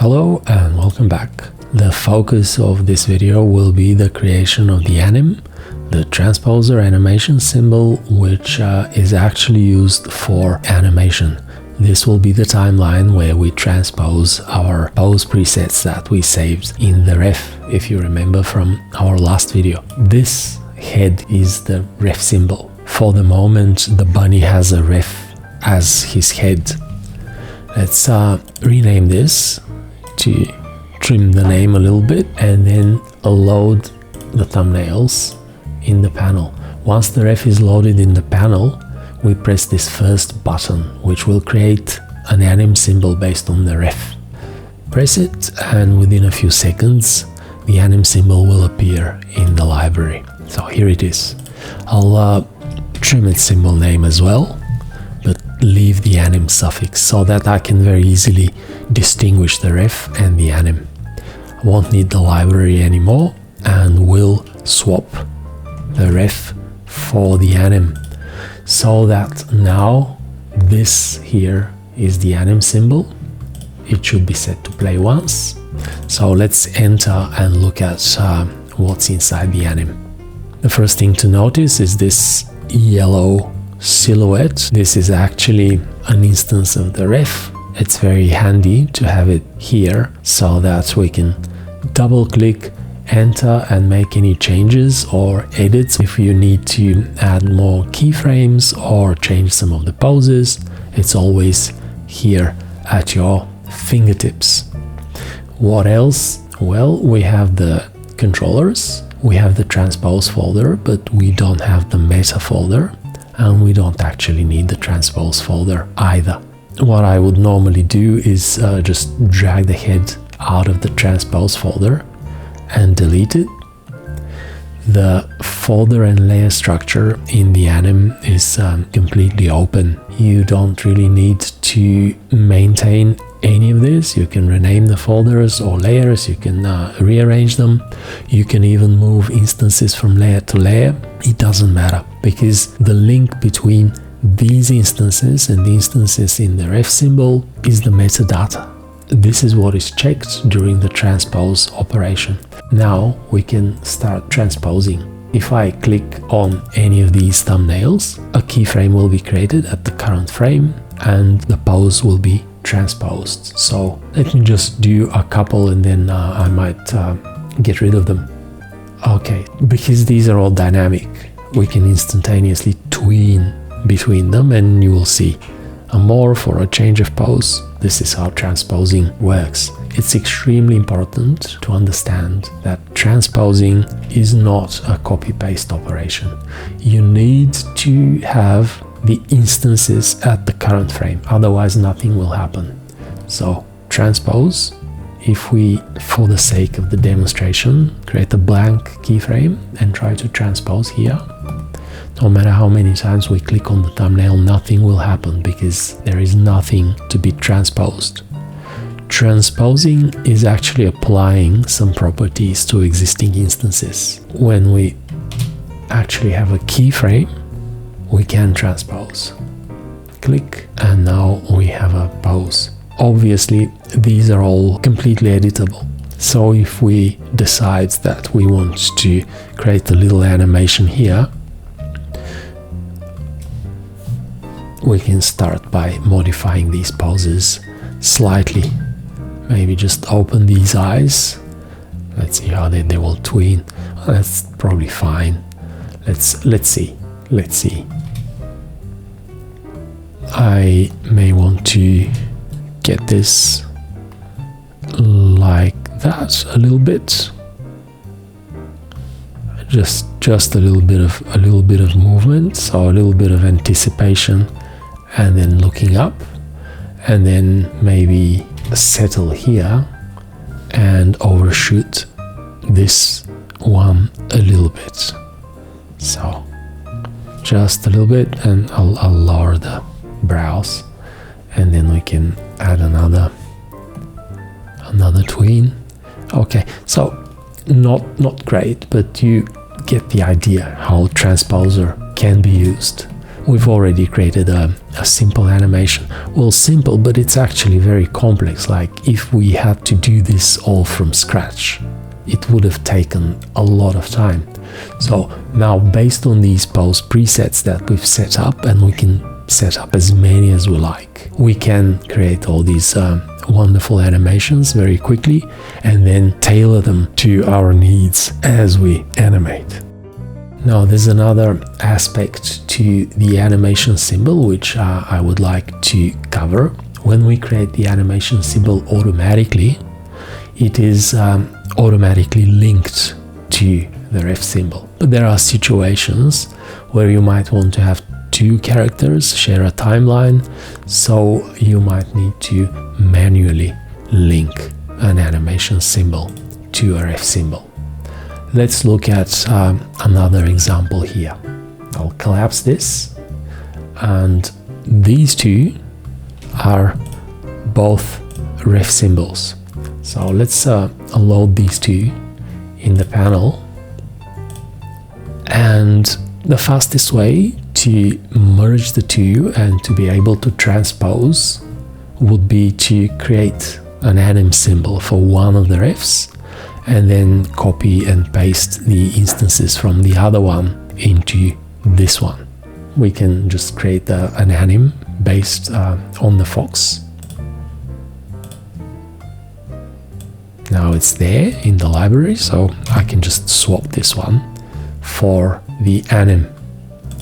Hello and welcome back. The focus of this video will be the creation of the ANM, the TransPoser animation symbol, which is actually used for animation. This will be the timeline where we transpose our pose presets that we saved in the ref, if you remember from our last video. This head is the ref symbol. For the moment, the bunny has a ref as his head. Let's rename this to trim the name a little bit and then load the thumbnails in the panel. Once the ref is loaded in the panel, we press this first button, which will create an ANM symbol based on the ref. Press it and within a few seconds the ANM symbol will appear in the library. So here it is. I'll trim its symbol name as well, but leave the ANM suffix so that I can very easily distinguish the ref and the ANM. I won't need the library anymore and will swap the ref for the ANM, so that now this here is the ANM symbol. It should be set to play once. So let's enter and look at what's inside the ANM. The first thing to notice is this yellow silhouette. This is actually an instance of the ref. It's very handy to have it here so that we can double click, enter and make any changes or edits. If you need to add more keyframes or change some of the poses, it's always here at your fingertips. What else? Well, we have the controllers, we have the transpose folder, but we don't have the meta folder, and we don't actually need the transpose folder either. What I would normally do is just drag the head out of the transpose folder and delete it. The folder and layer structure in the ANM is completely open. You don't really need to maintain any of this. You can rename the folders or layers, you can rearrange them, you can even move instances from layer to layer. It doesn't matter, because the link between these instances and the instances in the ref symbol is the metadata. This is what is checked during the transpose operation. Now we can start transposing. If I click on any of these thumbnails, a keyframe will be created at the current frame and the pose will be transposed. So let me just do a couple and then I might get rid of them. Okay, because these are all dynamic, we can instantaneously tween between them and you will see a morph or a change of pose. This is how transposing works. It's extremely important to understand that transposing is not a copy-paste operation. You need to have the instances at the current frame, otherwise nothing will happen. So transpose, if we, for the sake of the demonstration, create a blank keyframe and try to transpose here, no matter how many times we click on the thumbnail, nothing will happen because there is nothing to be transposed. Transposing is actually applying some properties to existing instances. When we actually have a keyframe, we can transpose. Click, and now we have a pose. Obviously, these are all completely editable. So if we decide that we want to create a little animation here, we can start by modifying these poses slightly. Maybe just open these eyes. Let's see how they will tween. That's probably fine. Let's see. I may want to get this like that a little bit. Just a little bit of movement, so a little bit of anticipation, and then looking up, and then maybe settle here and overshoot this one a little bit. So just a little bit, and I'll lower the brows, and then we can add another tween. Okay, so not great, but you get the idea how TransPoser can be used. we've already created a simple animation. Well, simple, but it's actually very complex. Like if we had to do this all from scratch, it would have taken a lot of time. So now, based on these pose presets that we've set up, and we can set up as many as we like, we can create all these wonderful animations very quickly and then tailor them to our needs as we animate. Now, there's another aspect to the animation symbol which I would like to cover. When we create the animation symbol automatically, it is automatically linked to the ref symbol. But there are situations where you might want to have two characters share a timeline, so you might need to manually link an animation symbol to a ref symbol. Let's look at another example here. I'll collapse this, and these two are both ref symbols. So let's load these two in the panel, and the fastest way to merge the two and to be able to transpose would be to create an ANM symbol for one of the refs and then copy and paste the instances from the other one into this one. We can just create an ANM based on the fox. Now it's there in the library, so I can just swap this one for the ANM.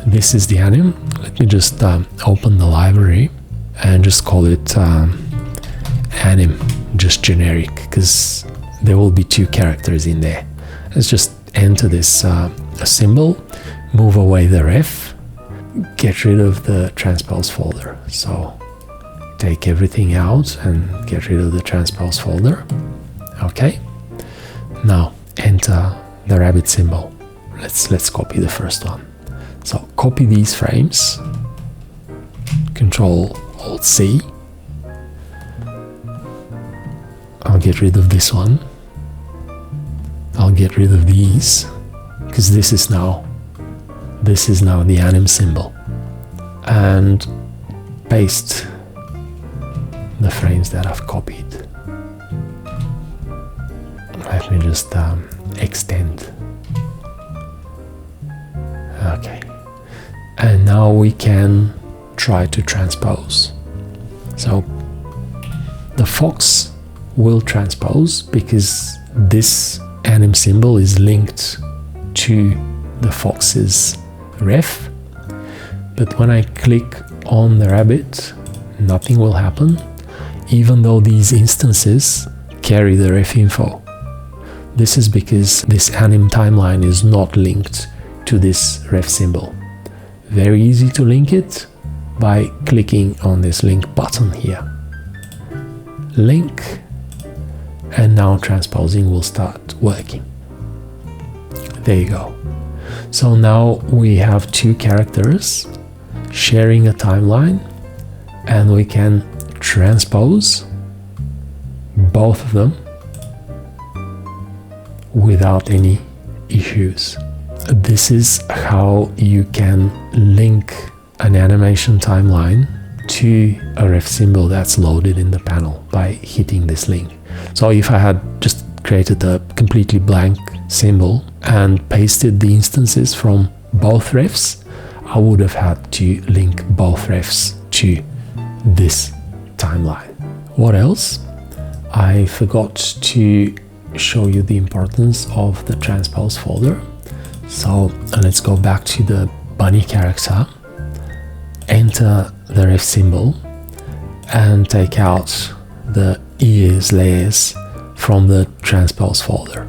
This is the ANM. Let me just open the library and just call it ANM, just generic, because there will be two characters in there. Let's just enter this symbol, move away the ref, get rid of the transpose folder. So take everything out and get rid of the transpose folder. Okay, now enter the rabbit symbol. Let's copy the first one. So copy these frames, Control-Alt-C. I'll get rid of this one. I'll get rid of these, because this is now the ANM symbol, and paste the frames that I've copied. Let me just extend. Okay, and now we can try to transpose. So the fox will transpose because this ANM symbol is linked to the fox's ref, but when I click on the rabbit, nothing will happen, even though these instances carry the ref info. This is because this ANM timeline is not linked to this ref symbol. Very easy to link it by clicking on this link button here. Link, and now transposing will start working. There you go. So now we have two characters sharing a timeline, and we can transpose both of them without any issues. This is how you can link an animation timeline to a ref symbol that's loaded in the panel by hitting this link. So if I had just created a completely blank symbol and pasted the instances from both refs, I would have had to link both refs to this timeline. What else? I forgot to show you the importance of the transpose folder. So let's go back to the bunny character, enter the ref symbol, and take out the ears layers from the transpose folder.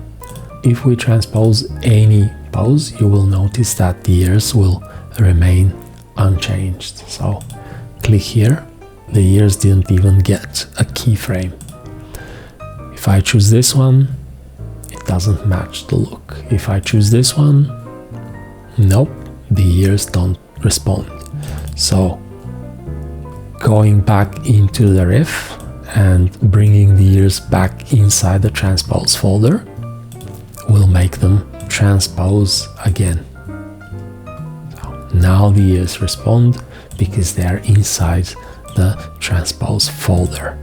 If we transpose any pose, you will notice that the ears will remain unchanged. So click here, the ears didn't even get a keyframe. If I choose this one, it doesn't match the look. If I choose this one, nope, the ears don't respond. So going back into the ref and bringing the ears back inside the transpose folder will make them transpose again. So now the ears respond because they are inside the transpose folder.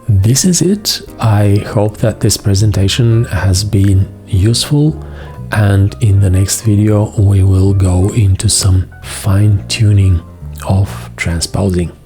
This is it. I hope that this presentation has been useful, and in the next video we will go into some fine-tuning of transposing.